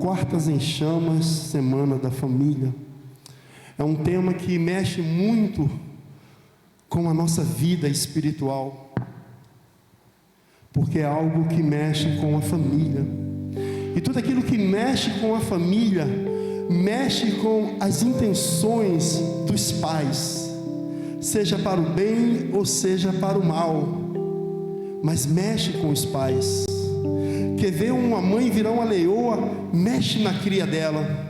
Cortas em Chamas, Semana da Família. É um tema que mexe muito com a nossa vida espiritual, porque é algo que mexe com a família. E tudo aquilo que mexe com a família, mexe com as intenções dos pais, seja para o bem ou seja para o mal, mas mexe com os pais. Quer ver uma mãe virar uma leoa, mexe na cria dela,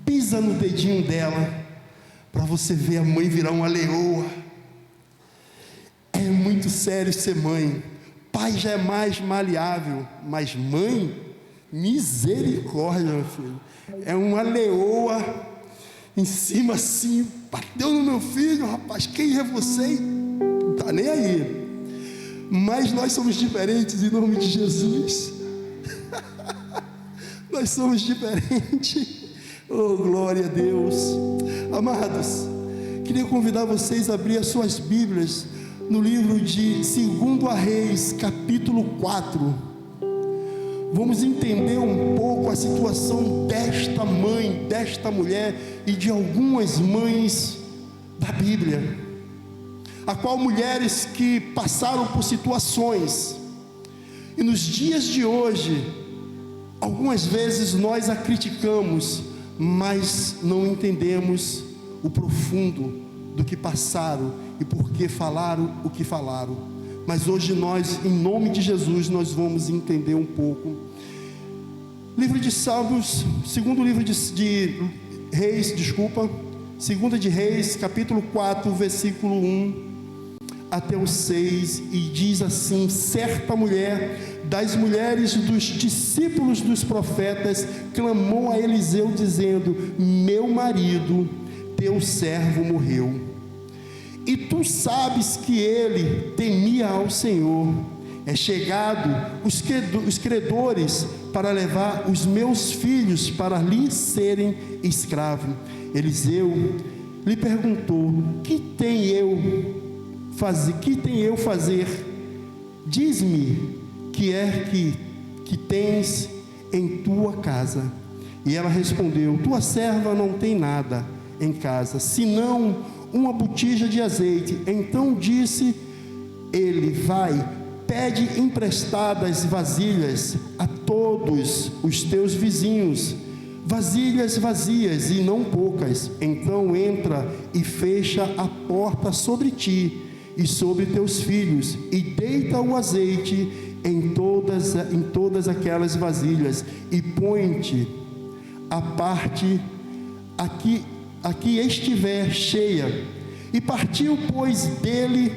pisa no dedinho dela, para você ver a mãe virar uma leoa. É muito sério ser mãe. Pai já é mais maleável, mas mãe, misericórdia, meu filho, é uma leoa em cima assim, bateu no meu filho, rapaz, quem é você? Não está nem aí. Mas nós somos diferentes em nome de Jesus. Nós somos diferentes. Oh, glória a Deus. Amados, queria convidar vocês a abrir as suas Bíblias no livro de 2 Reis, capítulo 4. Vamos entender um pouco a situação desta mãe, desta mulher e de algumas mães da Bíblia, a qual mulheres que passaram por situações, e nos dias de hoje, algumas vezes nós a criticamos, mas não entendemos o profundo do que passaram e por que falaram o que falaram. Mas hoje nós, em nome de Jesus, nós vamos entender um pouco. Livro de Salmos, segundo livro de Reis, segunda de Reis, capítulo 4, versículo 1 até o 6, e diz assim: certa mulher das mulheres dos discípulos dos profetas clamou a Eliseu dizendo: meu marido, teu servo, morreu, e tu sabes que ele temia ao Senhor. É chegado os credores para levar os meus filhos para lhe serem escravos. Eliseu lhe perguntou: que tenho eu fazer? Diz-me que é que tens em tua casa. E ela respondeu: tua serva não tem nada em casa, senão uma botija de azeite. Então disse ele: vai, pede emprestadas vasilhas a todos os teus vizinhos, vasilhas vazias e não poucas. Então entra e fecha a porta sobre ti e sobre teus filhos, e deita o azeite em todas aquelas vasilhas, e põe-te a parte aqui estiver cheia. E partiu, pois, dele,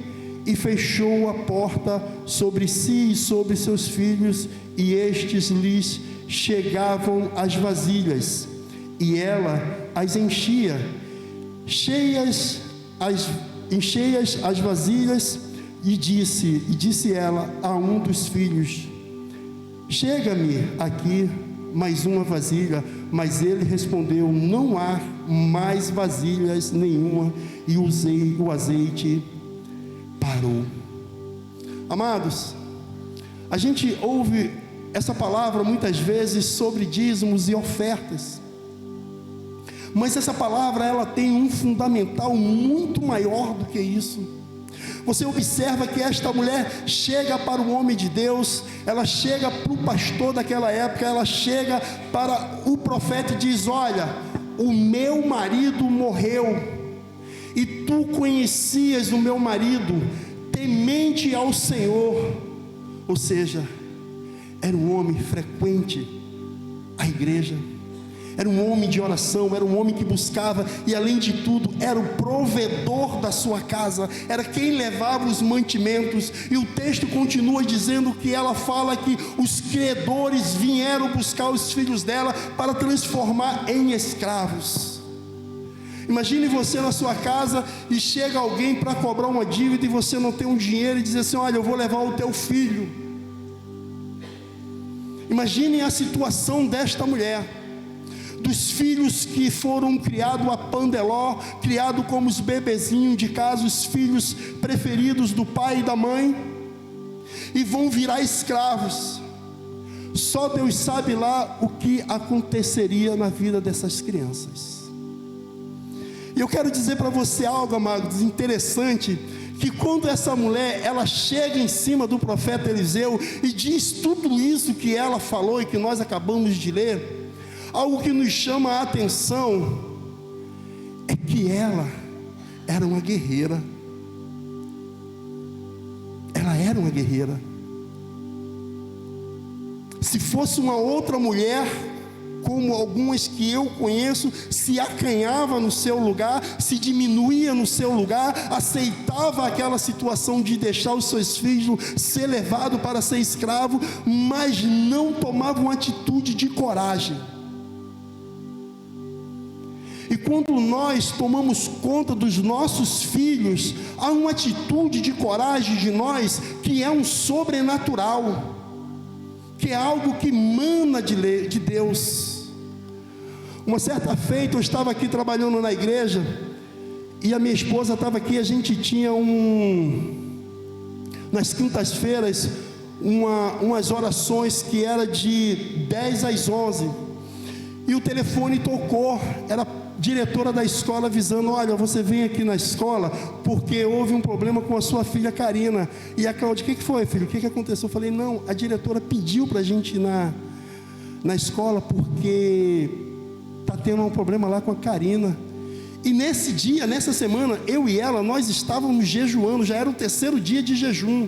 e fechou a porta sobre si e sobre seus filhos, e estes lhes chegavam as vasilhas, e ela as enchia, cheias as vasilhas, e disse ela a um dos filhos: chega-me aqui mais uma vasilha. Mas ele respondeu: não há mais vasilhas nenhuma, e o azeite parou. Amados, a gente ouve essa palavra muitas vezes sobre dízimos e ofertas, mas essa palavra ela tem um fundamental muito maior do que isso. Você observa que esta mulher chega para o homem de Deus, ela chega para o pastor daquela época, ela chega para o profeta e diz: olha, o meu marido morreu, e tu conhecias o meu marido, temente ao Senhor. Ou seja, era um homem frequente à igreja, era um homem de oração, era um homem que buscava, e além de tudo, era o provedor da sua casa, era quem levava os mantimentos. E o texto continua dizendo que ela fala que os credores vieram buscar os filhos dela para transformar em escravos. Imagine você na sua casa e chega alguém para cobrar uma dívida e você não tem um dinheiro, e diz assim: olha, eu vou levar o teu filho. Imagine a situação desta mulher, dos filhos que foram criados a pandeló, criados como os bebezinhos de casa, os filhos preferidos do pai e da mãe, e vão virar escravos. Só Deus sabe lá o que aconteceria na vida dessas crianças. E eu quero dizer para você algo, amados, interessante, que quando essa mulher, ela chega em cima do profeta Eliseu e diz tudo isso que ela falou e que nós acabamos de ler, algo que nos chama a atenção é que ela era uma guerreira. Ela era uma guerreira. Se fosse uma outra mulher, como algumas que eu conheço, se acanhava no seu lugar, se diminuía no seu lugar, aceitava aquela situação de deixar os seus filhos ser levado para ser escravo, mas não tomava uma atitude de coragem. E quando nós tomamos conta dos nossos filhos, há uma atitude de coragem de nós que é um sobrenatural, que é algo que mana de Deus. Uma certa feita eu estava aqui trabalhando na igreja, e a minha esposa estava aqui, a gente tinha nas quintas-feiras, umas orações que era de 10 às 11, e o telefone tocou, era a diretora da escola avisando: olha, você vem aqui na escola porque houve um problema com a sua filha Karina. E a Cláudia: o que foi, filho? O que aconteceu? Eu falei: não, a diretora pediu para a gente ir na escola porque está tendo um problema lá com a Karina. E nesse dia, nessa semana, eu e ela, nós estávamos jejuando, já era o 3º dia de jejum,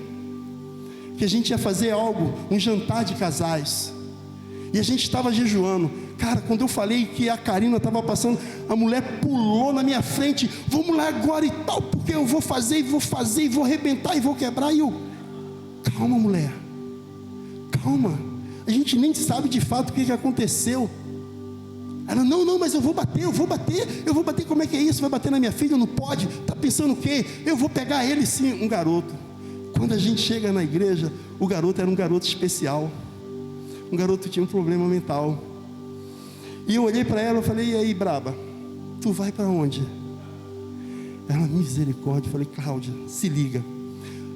que a gente ia fazer algo, um jantar de casais, e a gente estava jejuando. Cara, quando eu falei que a Karina estava passando, a mulher pulou na minha frente: vamos lá agora e tal, porque eu vou fazer, e vou arrebentar, e vou quebrar. E eu: calma, mulher, calma, a gente nem sabe de fato o que aconteceu. Ela: não, mas eu vou bater, como é que é isso? Vai bater na minha filha? Não pode, está pensando o quê? Eu vou pegar ele sim. Um garoto. Quando a gente chega na igreja, o garoto era um garoto especial, um garoto que tinha um problema mental. E eu olhei para ela e falei: e aí, braba, tu vai para onde? Ela: misericórdia. Eu falei: Cláudia, se liga,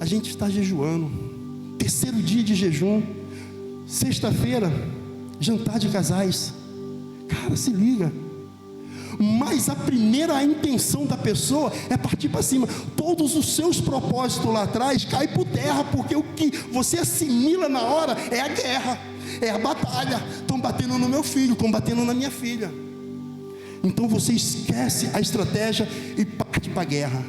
a gente está jejuando, 3º dia de jejum, sexta-feira, jantar de casais. Cara, se liga. Mas a primeira intenção da pessoa é partir para cima. Todos os seus propósitos lá atrás caem por terra, porque o que você assimila na hora é a guerra, é a batalha. Estão batendo no meu filho, estão batendo na minha filha. Então você esquece a estratégia e parte para a guerra.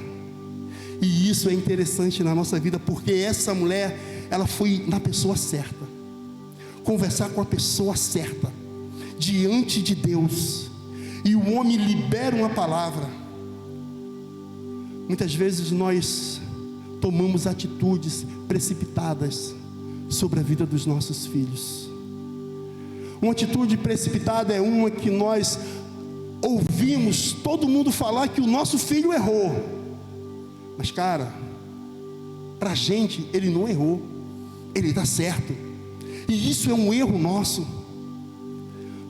E isso é interessante na nossa vida, porque essa mulher, ela foi na pessoa certa, conversar com a pessoa certa, diante de Deus, e o homem libera uma palavra. Muitas vezes nós tomamos atitudes precipitadas sobre a vida dos nossos filhos. Uma atitude precipitada é uma que nós ouvimos todo mundo falar que o nosso filho errou, mas cara, para a gente ele não errou, ele está certo. E isso é um erro nosso,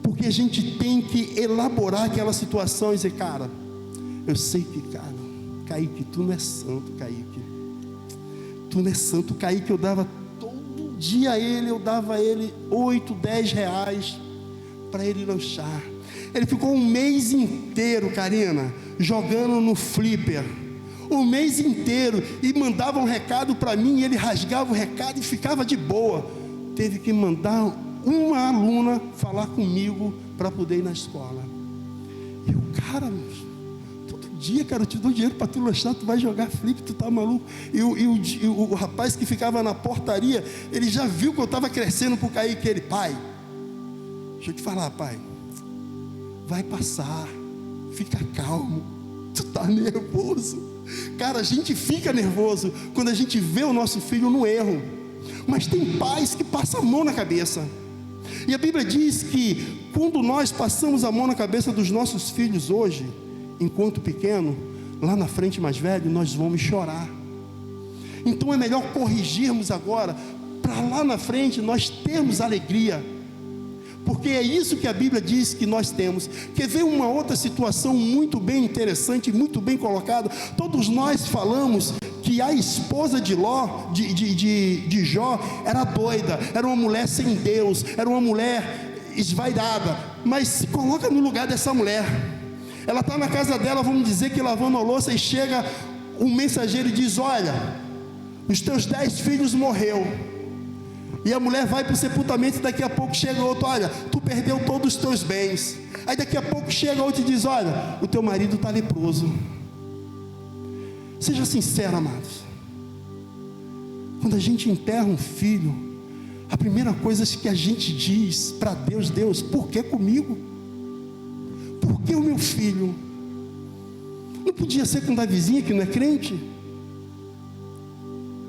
porque a gente tem que elaborar aquela situação e dizer: cara, eu sei que, cara, Kaique, tu não é santo, Kaique, tu não é santo, Kaique. Eu dava todo dia a ele, eu dava a ele 8, 10 reais para ele lanchar. Ele ficou um mês inteiro, Karina, jogando no flipper, o mês inteiro, e mandava um recado para mim, e ele rasgava o recado e ficava de boa. Teve que mandar uma aluna falar comigo para poder ir na escola. E eu: cara, todo dia, cara, eu te dou dinheiro para tu lanchar, tu vai jogar flip, tu tá maluco? E o rapaz que ficava na portaria, ele já viu que eu estava crescendo por cair, que ele: pai, deixa eu te falar, pai, vai passar, fica calmo, tu tá nervoso. Cara, a gente fica nervoso quando a gente vê o nosso filho no erro, mas tem pais que passam a mão na cabeça. E a Bíblia diz que quando nós passamos a mão na cabeça dos nossos filhos hoje, enquanto pequeno, lá na frente mais velho, nós vamos chorar. Então é melhor corrigirmos agora, para lá na frente nós termos alegria, porque é isso que a Bíblia diz que nós temos. Quer ver uma outra situação muito bem interessante, muito bem colocada? Todos nós falamos que a esposa de Jó era doida, era uma mulher sem Deus, era uma mulher esvairada. Mas se coloca no lugar dessa mulher. Ela está na casa dela, vamos dizer que lavando a louça, e chega um mensageiro e diz: olha, os teus 10 filhos morreu. E a mulher vai para o sepultamento, e daqui a pouco chega outro: olha, tu perdeu todos os teus bens. Aí daqui a pouco chega outro e diz: olha, o teu marido está leproso. Seja sincero, amados. Quando a gente enterra um filho, a primeira coisa que a gente diz para Deus: Deus, por que comigo? Por que o meu filho? Não podia ser com Davizinha, que não é crente?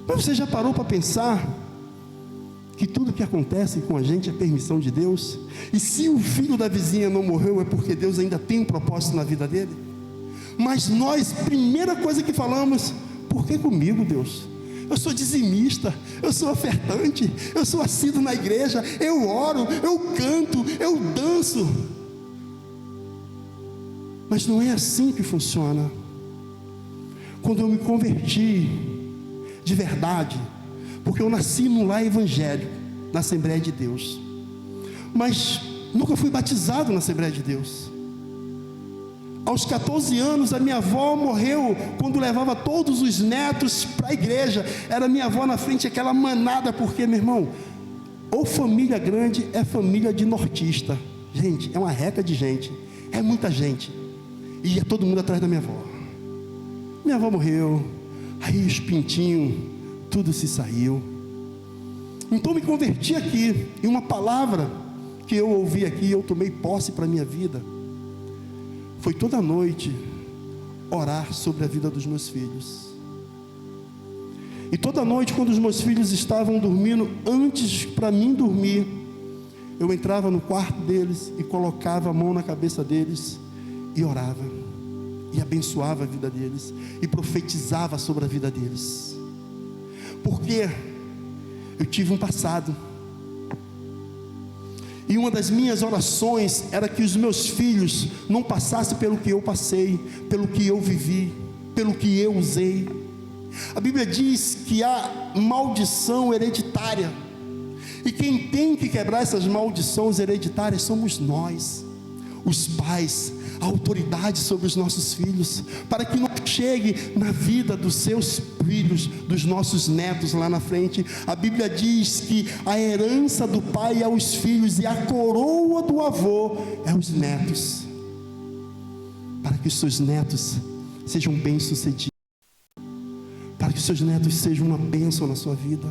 Mas você já parou para pensar que tudo que acontece com a gente é permissão de Deus? E se o filho da vizinha não morreu, é porque Deus ainda tem um propósito na vida dele? Mas nós, primeira coisa que falamos: por que comigo, Deus? Eu sou dizimista, eu sou ofertante, eu sou assíduo na igreja, eu oro, eu canto, eu danço. Mas não é assim que funciona. Quando eu me converti de verdade, porque eu nasci num lar evangélico, na Assembleia de Deus, mas nunca fui batizado na Assembleia de Deus. Aos 14 anos, a minha avó morreu quando levava todos os netos para a igreja. Era minha avó na frente, aquela manada, porque, meu irmão, ou família grande é família de nortista. Gente, é uma reca de gente, é muita gente, e ia todo mundo atrás da minha avó. Minha avó morreu, aí os pintinhos, tudo se saiu. Então me converti aqui, e uma palavra que eu ouvi aqui, eu tomei posse para a minha vida, foi toda noite orar sobre a vida dos meus filhos. E toda noite, quando os meus filhos estavam dormindo, antes para mim dormir, eu entrava no quarto deles e colocava a mão na cabeça deles e orava, e abençoava a vida deles, e profetizava sobre a vida deles. Porque eu tive um passado, e uma das minhas orações era que os meus filhos não passassem pelo que eu passei, pelo que eu vivi, pelo que eu usei. A Bíblia diz que há maldição hereditária, e quem tem que quebrar essas maldições hereditárias somos nós, os pais, a autoridade sobre os nossos filhos, para que não chegue na vida dos seus filhos, dos nossos netos lá na frente. A Bíblia diz que a herança do pai é aos filhos, e a coroa do avô é aos netos, para que os seus netos sejam bem-sucedidos, para que os seus netos sejam uma bênção na sua vida.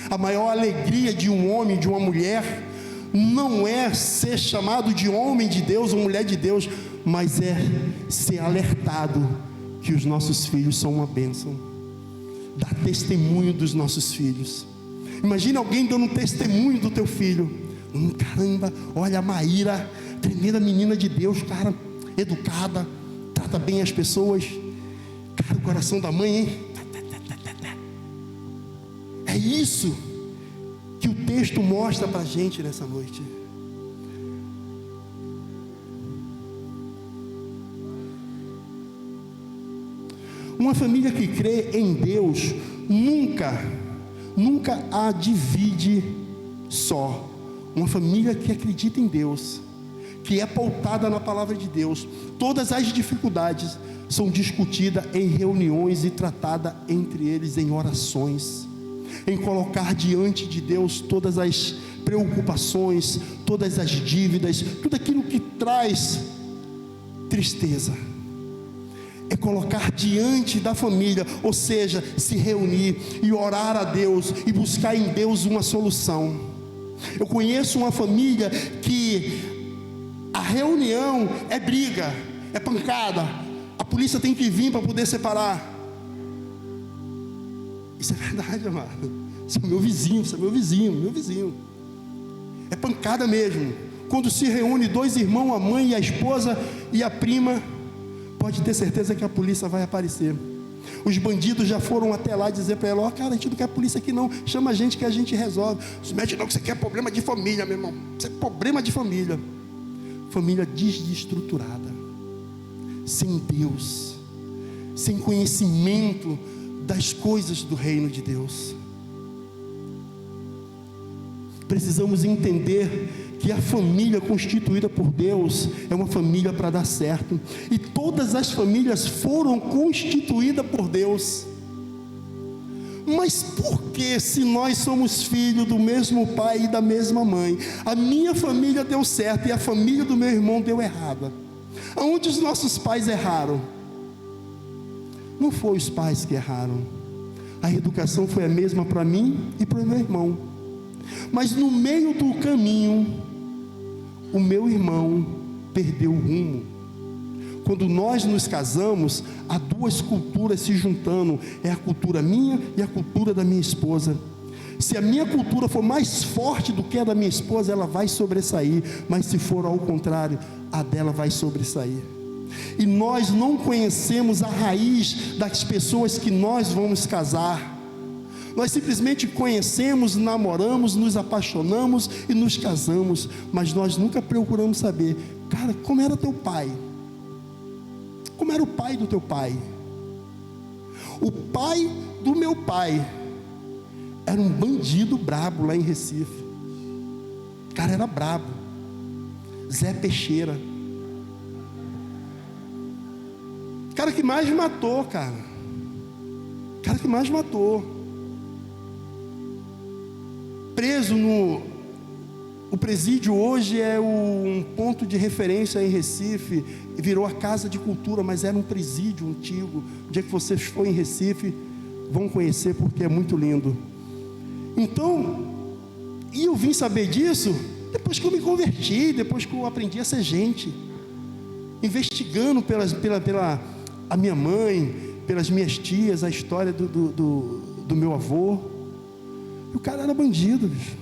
A maior alegria de um homem, de uma mulher, não é ser chamado de homem de Deus ou mulher de Deus, mas é ser alertado que os nossos filhos são uma bênção, dar testemunho dos nossos filhos. Imagina alguém dando um testemunho do teu filho: caramba, olha a Maíra, tremenda menina de Deus, cara, educada, trata bem as pessoas. Cara, o coração da mãe, hein? É isso que o texto mostra para a gente nessa noite. Uma família que crê em Deus nunca a divide só. Uma família que acredita em Deus, que é pautada na palavra de Deus, todas as dificuldades são discutidas em reuniões e tratadas entre eles em orações, em colocar diante de Deus todas as preocupações, todas as dívidas, tudo aquilo que traz tristeza, é colocar diante da família, ou seja, se reunir e orar a Deus e buscar em Deus uma solução. Eu conheço uma família que a reunião é briga, é pancada, a polícia tem que vir para poder separar. Isso é verdade, amado. Isso é meu vizinho. É pancada mesmo. Quando se reúne dois irmãos, a mãe e a esposa e a prima, pode ter certeza que a polícia vai aparecer. Os bandidos já foram até lá dizer para ela: cara, a gente não quer polícia aqui não, chama a gente que a gente resolve. Não se mete não, que você quer problema de família, meu irmão. Isso é problema de família. Família desestruturada, sem Deus, sem conhecimento das coisas do reino de Deus. Precisamos entender que a família constituída por Deus é uma família para dar certo, e todas as famílias foram constituídas por Deus. Mas por que, se nós somos filhos do mesmo pai e da mesma mãe, a minha família deu certo e a família do meu irmão deu errada? Aonde os nossos pais erraram? Não foi os pais que erraram, a educação foi a mesma para mim e para o meu irmão. Mas no meio do caminho, o meu irmão perdeu o rumo. Quando nós nos casamos, há duas culturas se juntando, é a cultura minha e a cultura da minha esposa. Se a minha cultura for mais forte do que a da minha esposa, ela vai sobressair, mas se for ao contrário, a dela vai sobressair. E nós não conhecemos a raiz das pessoas que nós vamos casar. Nós simplesmente conhecemos, namoramos, nos apaixonamos e nos casamos, mas nós nunca procuramos saber, cara, como era teu pai? Como era o pai do teu pai? O pai do meu pai era um bandido brabo lá em Recife. O cara era brabo. Zé Peixeira. O cara que mais matou, cara. O cara que mais matou. Preso no... O presídio hoje é um ponto de referência em Recife, virou a Casa de Cultura, mas era um presídio antigo. O dia que vocês forem em Recife, vão conhecer, porque é muito lindo. Então, e eu vim saber disso depois que eu me converti, depois que eu aprendi a ser gente, investigando pela a minha mãe, pelas minhas tias, a história do meu avô. E o cara era bandido, bicho.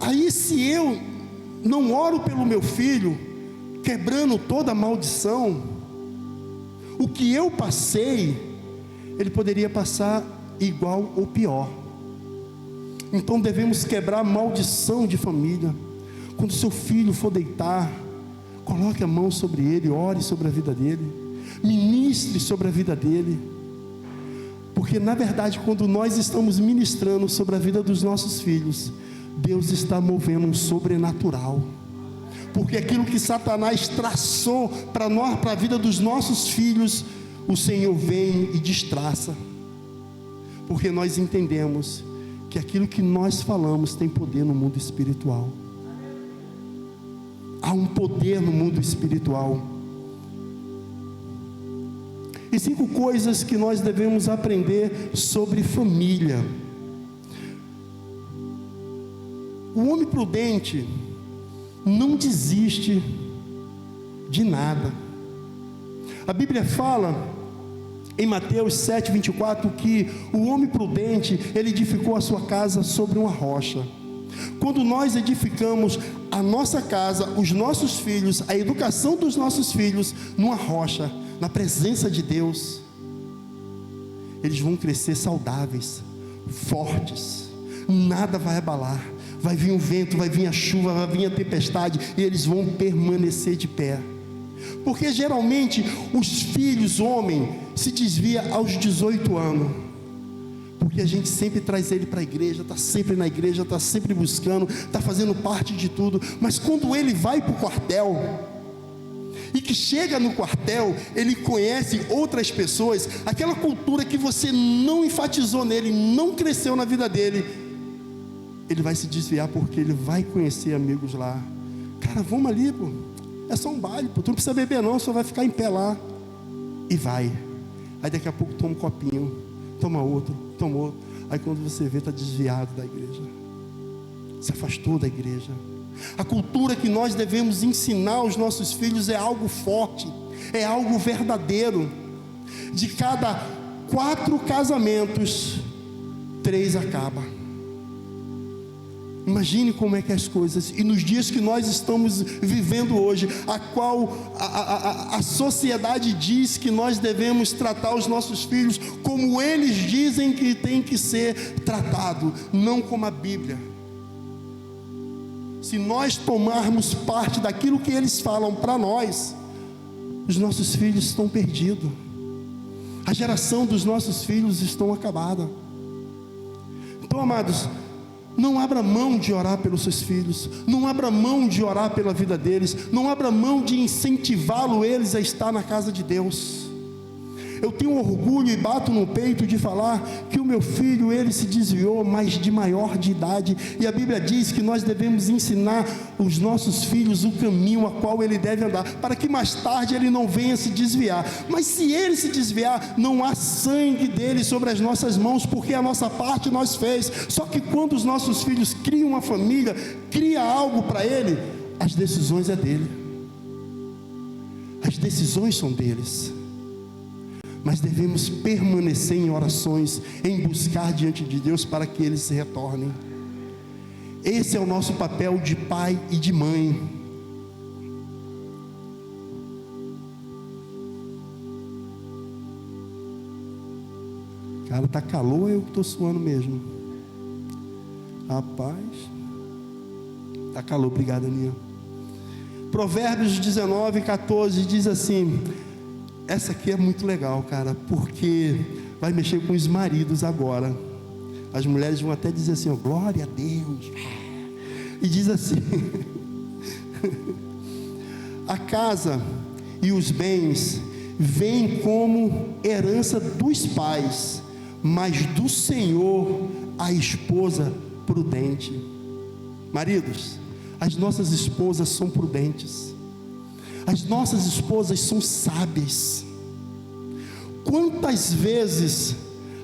Aí, se eu não oro pelo meu filho, quebrando toda a maldição, o que eu passei, ele poderia passar igual ou pior. Então devemos quebrar a maldição de família. Quando seu filho for deitar, coloque a mão sobre ele, ore sobre a vida dele, ministre sobre a vida dele. Porque na verdade, quando nós estamos ministrando sobre a vida dos nossos filhos, Deus está movendo um sobrenatural. Porque aquilo que Satanás traçou para nós, para a vida dos nossos filhos, o Senhor vem e destraça. Porque nós entendemos que aquilo que nós falamos tem poder no mundo espiritual. Há um poder no mundo espiritual. E 5 coisas que nós devemos aprender sobre família. O homem prudente não desiste de nada. A Bíblia fala em Mateus 7:24 que o homem prudente, ele edificou a sua casa sobre uma rocha. Quando nós edificamos a nossa casa, os nossos filhos, a educação dos nossos filhos numa rocha, na presença de Deus, eles vão crescer saudáveis, fortes, nada vai abalar. Vai vir o vento, vai vir a chuva, vai vir a tempestade, e eles vão permanecer de pé. Porque geralmente os filhos, homem, se desvia aos 18 anos. Porque a gente sempre traz ele para a igreja, está sempre na igreja, está sempre buscando, está fazendo parte de tudo. Mas quando ele vai para o quartel, e que chega no quartel, ele conhece outras pessoas, aquela cultura que você não enfatizou nele, não cresceu na vida dele, ele vai se desviar, porque ele vai conhecer amigos lá. Cara, vamos ali, pô. É só um baile, pô. Tu não precisa beber não, só vai ficar em pé lá. E vai. Aí daqui a pouco toma um copinho, toma outro, toma outro. Aí quando você vê, está desviado da igreja, se afastou da igreja. A cultura que nós devemos ensinar aos nossos filhos é algo forte, é algo verdadeiro. De cada 4 casamentos, 3 acabam. Imagine como é que é as coisas. E nos dias que nós estamos vivendo hoje, a qual a sociedade diz que nós devemos tratar os nossos filhos como eles dizem que tem que ser tratado, não como a Bíblia. Se nós tomarmos parte daquilo que eles falam para nós, os nossos filhos estão perdidos. A geração dos nossos filhos estão acabada. Então, amados, não abra mão de orar pelos seus filhos, não abra mão de orar pela vida deles, não abra mão de incentivá-lo eles a estar na casa de Deus. Eu tenho orgulho e bato no peito de falar que o meu filho, ele se desviou, mas de maior de idade, e a Bíblia diz que nós devemos ensinar os nossos filhos o caminho a qual ele deve andar, para que mais tarde ele não venha se desviar. Mas se ele se desviar, não há sangue dele sobre as nossas mãos, porque a nossa parte nós fez. Só que quando os nossos filhos criam uma família, cria algo para ele, as decisões é dele, as decisões são deles. Mas devemos permanecer em orações, em buscar diante de Deus para que eles se retornem. Esse é o nosso papel de pai e de mãe. Cara, tá calor ou eu que estou suando mesmo? Rapaz, tá calor, obrigado, Aninha. Provérbios 19:14 diz assim. Essa aqui é muito legal, cara, porque vai mexer com os maridos agora. As mulheres vão até dizer assim, oh, glória a Deus. E diz assim: a casa e os bens vêm como herança dos pais, mas do Senhor a esposa prudente. Maridos, as nossas esposas são prudentes. As nossas esposas são sábias. Quantas vezes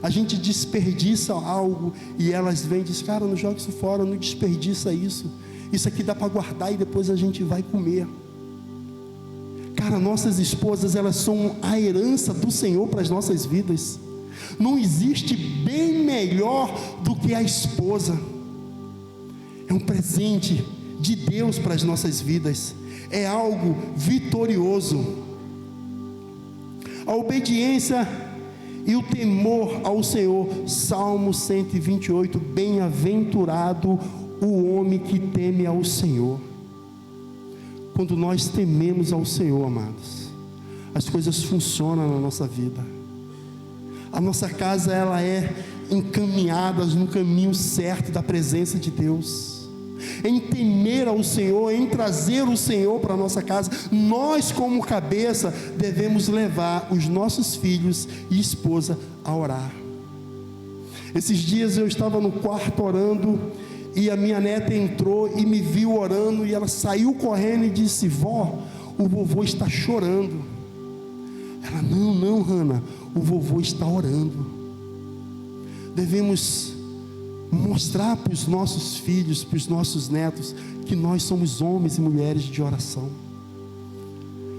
a gente desperdiça algo e elas vêm e dizem, cara, não joga isso fora, não desperdiça isso. Isso aqui dá para guardar e depois a gente vai comer. Cara, nossas esposas, elas são a herança do Senhor para as nossas vidas. Não existe bem melhor do que a esposa. É um presente de Deus para as nossas vidas. É algo vitorioso. A obediência e o temor ao Senhor. Salmo 128, bem-aventurado o homem que teme ao Senhor. Quando nós tememos ao Senhor, amados, as coisas funcionam na nossa vida. A nossa casa, ela é encaminhada no caminho certo da presença de Deus. Em temer ao Senhor, em trazer o Senhor para a nossa casa, nós como cabeça devemos levar os nossos filhos e esposa a orar. Esses dias eu estava no quarto orando e a minha neta entrou e me viu orando e ela saiu correndo e disse, vó, o vovô está chorando. Ela, não, Hannah, o vovô está orando. Devemos mostrar para os nossos filhos, para os nossos netos, que nós somos homens e mulheres de oração.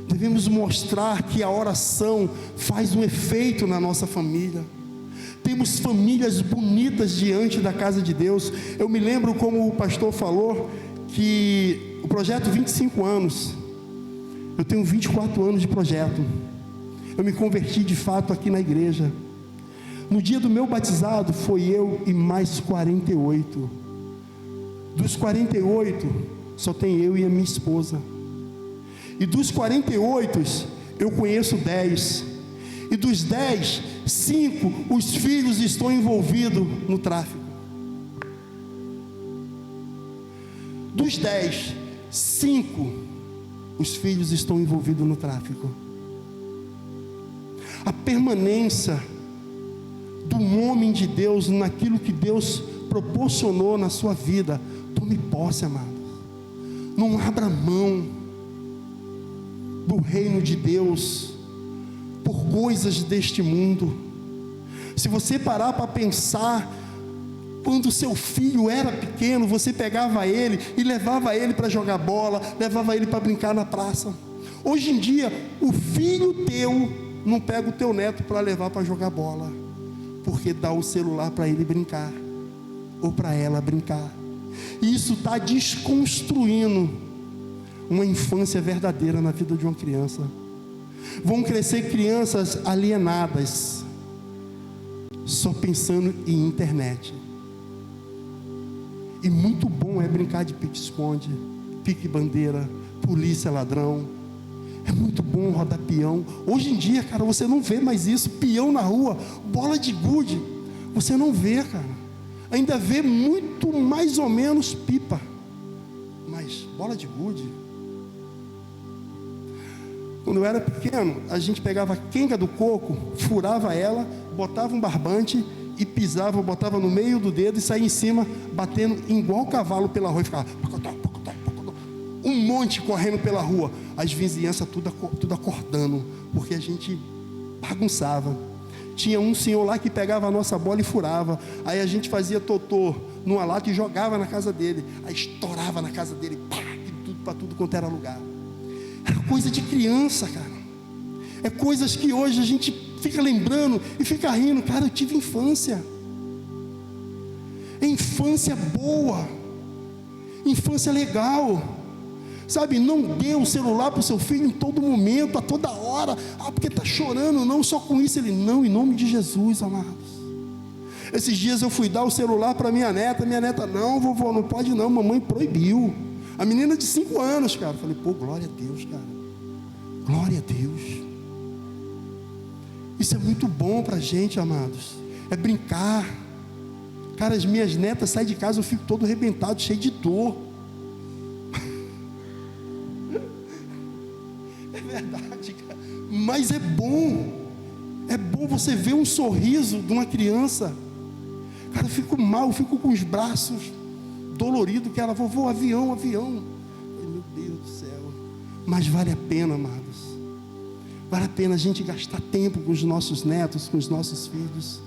Devemos mostrar que a oração faz um efeito na nossa família. Temos famílias bonitas diante da casa de Deus. Eu me lembro como o pastor falou, que o projeto 25 anos, eu tenho 24 anos de projeto. Eu me converti de fato aqui na igreja. No dia do meu batizado, foi eu e mais 48. Dos 48, só tem eu e a minha esposa. E dos 48, eu conheço 10. E dos 10, 5, os filhos estão envolvidos no tráfico. Dos 10, 5, os filhos estão envolvidos no tráfico. A permanência do homem de Deus naquilo que Deus proporcionou na sua vida, tome posse, amado. Não abra mão do reino de Deus por coisas deste mundo. Se você parar para pensar, quando seu filho era pequeno, você pegava ele e levava ele para jogar bola, levava ele para brincar na praça. Hoje em dia, o filho teu não pega o teu neto para levar para jogar bola, porque dá o celular para ele brincar, ou para ela brincar. E isso está desconstruindo uma infância verdadeira na vida de uma criança. Vão crescer crianças alienadas, só pensando em internet. E muito bom é brincar de pique-esconde, pique-bandeira, polícia ladrão. É muito bom rodar peão. Hoje em dia, cara, você não vê mais isso. Peão na rua, bola de gude, você não vê, cara. Ainda vê muito mais ou menos pipa, mas bola de gude. Quando eu era pequeno, a gente pegava a quenga do coco, furava ela, botava um barbante e pisava, botava no meio do dedo e saía em cima, batendo igual cavalo pela rua, e ficava um monte correndo pela rua. As vizinhanças tudo acordando, porque a gente bagunçava. Tinha um senhor lá que pegava a nossa bola e furava. Aí a gente fazia totô numa lata e jogava na casa dele. Aí estourava na casa dele, pá, para tudo quanto era lugar. Era coisa de criança, cara. É coisas que hoje a gente fica lembrando e fica rindo. Cara, eu tive infância. Infância boa. Infância legal. Sabe, não dê o celular para o seu filho em todo momento, a toda hora. Porque está chorando. Não, só com isso ele, não, em nome de Jesus, amados. Esses dias eu fui dar o celular para minha neta. Minha neta, não, vovô, não pode não, mamãe proibiu. A menina de 5 anos, cara. Eu falei, pô, glória a Deus, cara. Glória a Deus. Isso é muito bom para a gente, amados. É brincar. Cara, as minhas netas saem de casa, eu fico todo arrebentado, cheio de dor. É verdade, cara. Mas é bom você ver um sorriso de uma criança. Cara, eu fico mal, eu fico com os braços doloridos, que ela, vovô, avião. Meu Deus do céu. Mas vale a pena, amados. Vale a pena a gente gastar tempo com os nossos netos, com os nossos filhos.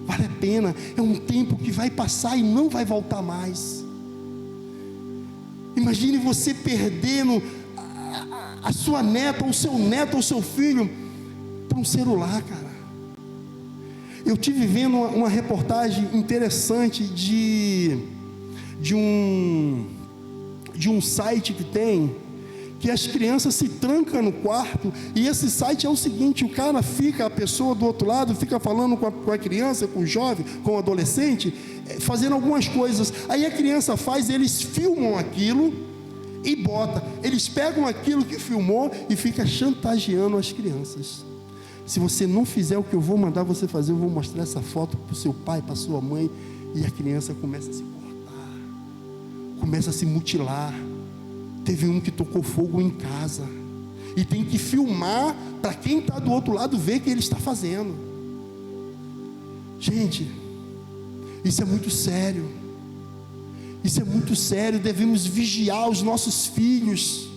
Vale a pena. É um tempo que vai passar e não vai voltar mais. Imagine você perdendo a sua neta, ou o seu neto, ou o seu filho para um celular, cara. Eu tive vendo uma reportagem interessante de um site que as crianças se trancam no quarto, e esse site é o seguinte: o cara a pessoa do outro lado fica falando com a criança, com o jovem, com o adolescente, fazendo algumas coisas. Aí a criança faz, eles filmam aquilo e bota. Eles pegam aquilo que filmou e fica chantageando as crianças. Se você não fizer o que eu vou mandar você fazer, eu vou mostrar essa foto para o seu pai, para a sua mãe. E a criança começa a se cortar, começa a se mutilar. Teve um que tocou fogo em casa, e tem que filmar para quem está do outro lado ver o que ele está fazendo. Gente, isso é muito sério. Isso é muito sério. Devemos vigiar os nossos filhos.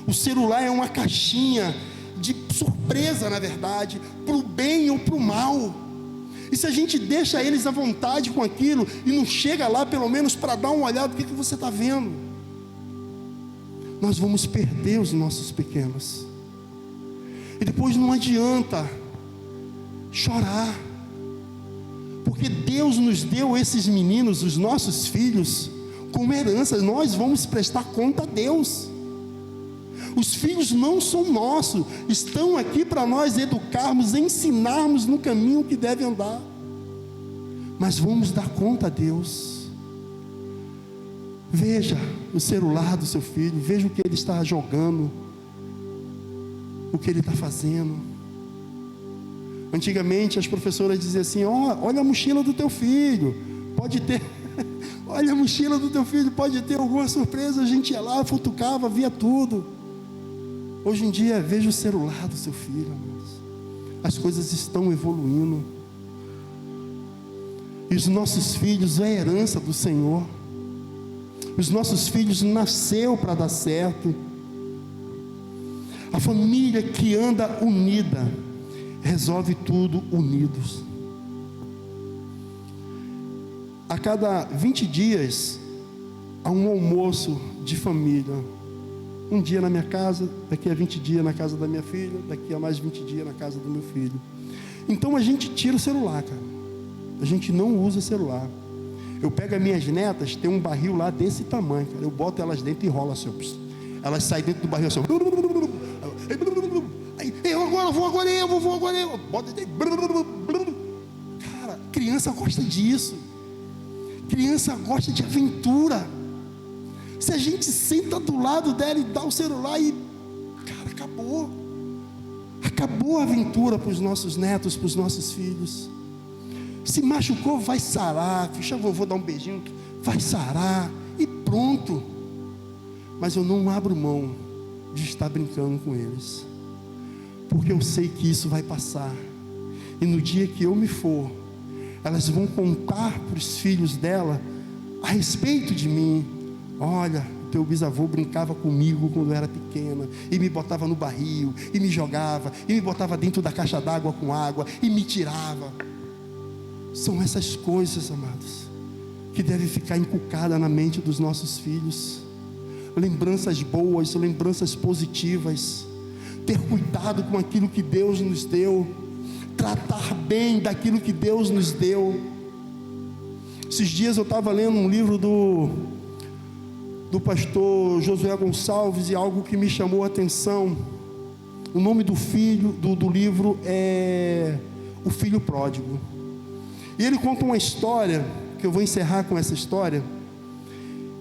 O celular é uma caixinha de surpresa, na verdade, para o bem ou para o mal. E se a gente deixa eles à vontade com aquilo e não chega lá pelo menos para dar uma olhada, o que você está vendo? Nós vamos perder os nossos pequenos. E depois não adianta chorar, porque Deus nos deu esses meninos, os nossos filhos, como herança. Nós vamos prestar conta a Deus. Os filhos não são nossos, estão aqui para nós educarmos, ensinarmos no caminho que deve andar. Mas vamos dar conta a Deus. Veja o celular do seu filho, veja o que ele está jogando, o que ele está fazendo. Antigamente as professoras diziam assim: olha a mochila do teu filho, pode ter olha a mochila do teu filho, pode ter alguma surpresa. A gente ia lá, futucava, via tudo. Hoje em dia, veja o celular do seu filho, amados. As coisas estão evoluindo, e os nossos filhos é herança do Senhor. Os nossos filhos nasceu para dar certo. A família que anda unida resolve tudo unidos. A cada 20 dias há um almoço de família. Um dia na minha casa, daqui a 20 dias na casa da minha filha, daqui a mais 20 dias na casa do meu filho. Então a gente tira o celular, cara. A gente não usa celular. Eu pego as minhas netas, tem um barril lá desse tamanho, cara. Eu boto elas dentro e enrolo assim. Elas saem dentro do barril assim. Eu vou agora. Bota dentro. Cara, criança gosta disso. Criança gosta de aventura. Se a gente senta do lado dela e dá o celular e... Cara, Acabou a aventura para os nossos netos, para os nossos filhos. Se machucou, vai sarar. Deixa a vovô dar um beijinho, vai sarar e pronto. Mas eu não abro mão de estar brincando com eles, porque eu sei que isso vai passar. E no dia que eu me for, elas vão contar para os filhos dela a respeito de mim. Olha, teu bisavô brincava comigo quando eu era pequena, e me botava no barril, e me jogava, e me botava dentro da caixa d'água com água, e me tirava. São essas coisas, amados, que devem ficar inculcadas na mente dos nossos filhos. Lembranças boas, lembranças positivas. Ter cuidado com aquilo que Deus nos deu. Tratar bem daquilo que Deus nos deu. Esses dias eu estava lendo um livro do pastor Josué Gonçalves, e algo que me chamou a atenção. O nome do livro é O Filho Pródigo. E ele conta uma história, que eu vou encerrar com essa história.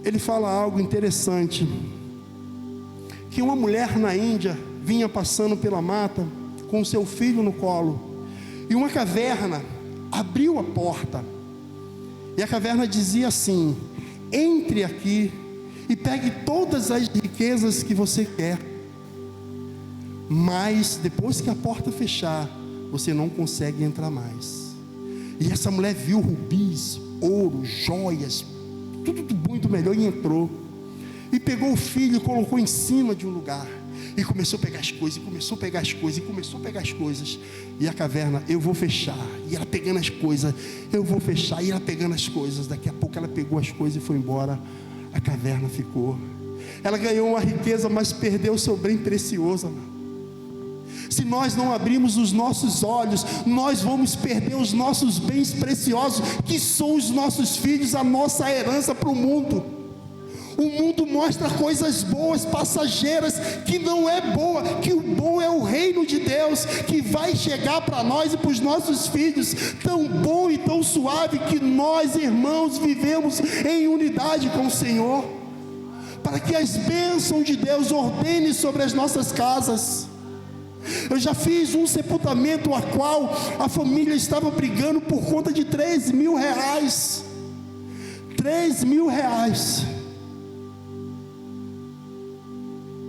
Ele fala algo interessante, que uma mulher na Índia vinha passando pela mata com seu filho no colo, e uma caverna abriu a porta, e a caverna dizia assim: entre aqui e pegue todas as riquezas que você quer, mas depois que a porta fechar, você não consegue entrar mais. E essa mulher viu rubis, ouro, joias, tudo do bom e do melhor, e entrou, e pegou o filho e colocou em cima de um lugar, e começou a pegar as coisas, e começou a pegar as coisas, e começou a pegar as coisas. E a caverna: eu vou fechar. E ela pegando as coisas: eu vou fechar. E ela pegando as coisas. Daqui a pouco ela pegou as coisas e foi embora. A caverna ficou. Ela ganhou uma riqueza, mas perdeu o seu bem precioso, amado. Se nós não abrirmos os nossos olhos, nós vamos perder os nossos bens preciosos, que são os nossos filhos, a nossa herança para o mundo. O mundo mostra coisas boas, passageiras, que não é boa, que o bom é o reino de Deus, que vai chegar para nós e para os nossos filhos, tão bom e tão suave, que nós, irmãos, vivemos em unidade com o Senhor, para que as bênçãos de Deus ordenem sobre as nossas casas. Eu já fiz um sepultamento a qual a família estava brigando por conta de 3 mil reais. 3 mil reais.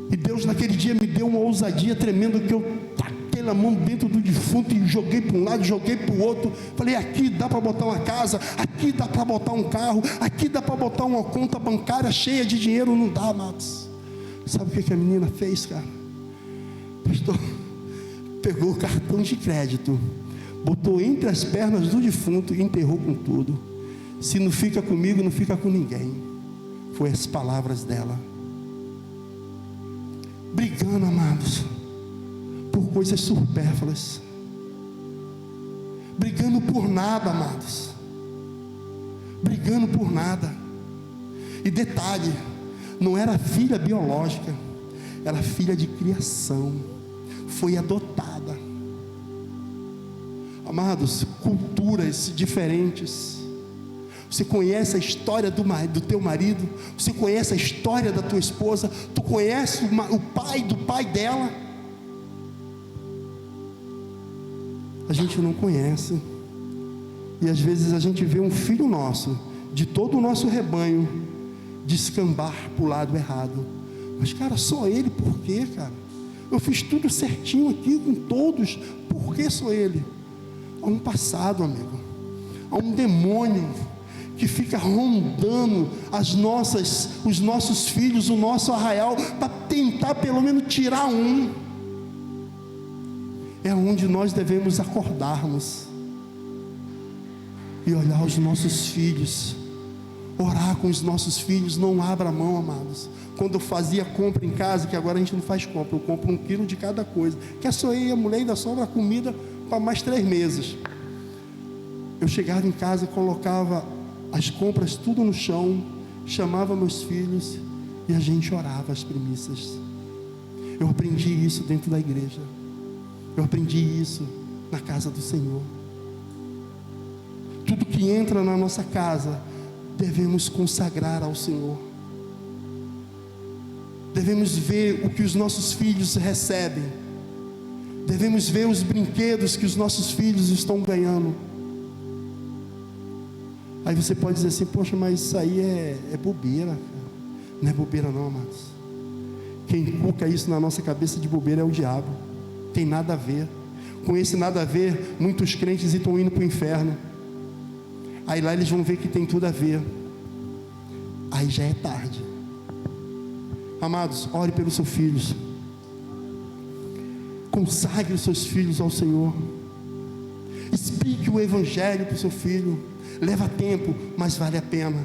E Deus naquele dia me deu uma ousadia tremenda, que eu taquei a mão dentro do defunto e joguei para um lado, joguei para o outro. Falei: aqui dá para botar uma casa, aqui dá para botar um carro, aqui dá para botar uma conta bancária cheia de dinheiro. Não dá, Matos. Sabe o que a menina fez, cara? Pastor, pegou o cartão de crédito, botou entre as pernas do defunto e enterrou com tudo. Se não fica comigo, não fica com ninguém. Foi as palavras dela. Brigando, amados, por coisas supérfluas, brigando por nada, amados, brigando por nada. E detalhe, não era filha biológica, era filha de criação, foi adotada. Amados, culturas diferentes. Você conhece a história do teu marido, você conhece a história da tua esposa, tu conhece o pai do pai dela. A gente não conhece, e às vezes a gente vê um filho nosso, de todo o nosso rebanho, descambar para o lado errado. Mas, cara, só ele, por quê, cara? Eu fiz tudo certinho aqui com todos, por que só ele? Há um passado, amigo, há um demônio que fica rondando os nossos filhos, o nosso arraial, para tentar pelo menos tirar um. É onde nós devemos acordarmos e olhar os nossos filhos, orar com os nossos filhos. Não abra mão, amados. Quando eu fazia compra em casa, que agora a gente não faz compra, eu compro 1 quilo de cada coisa, que é só eu e a mulher, ainda sobra comida para mais 3 meses. Eu chegava em casa e colocava as compras tudo no chão, chamava meus filhos e a gente orava as primícias. Eu aprendi isso dentro da igreja, eu aprendi isso na casa do Senhor. Tudo que entra na nossa casa devemos consagrar ao Senhor, devemos ver o que os nossos filhos recebem, devemos ver os brinquedos que os nossos filhos estão ganhando. Aí você pode dizer assim: poxa, mas isso aí é bobeira, cara. Não é bobeira não, amados. Quem inculca isso na nossa cabeça de bobeira é o diabo. Tem nada a ver. Com esse nada a ver, muitos crentes estão indo para o inferno. Aí lá eles vão ver que tem tudo a ver. Aí já é tarde. Amados, ore pelos seus filhos. Consagre os seus filhos ao Senhor. Explique o Evangelho para o seu filho. Leva tempo, mas vale a pena.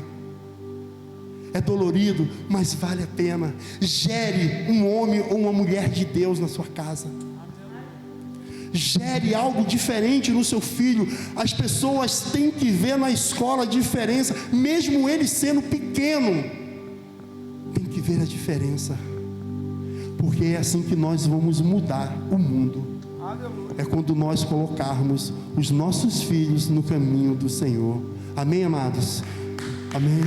É dolorido, mas vale a pena. Gere um homem ou uma mulher de Deus na sua casa. Gere algo diferente no seu filho. As pessoas têm que ver na escola a diferença, mesmo ele sendo pequeno. Tem que ver a diferença, porque é assim que nós vamos mudar o mundo. É quando nós colocarmos os nossos filhos no caminho do Senhor. Amém, amados? Amém.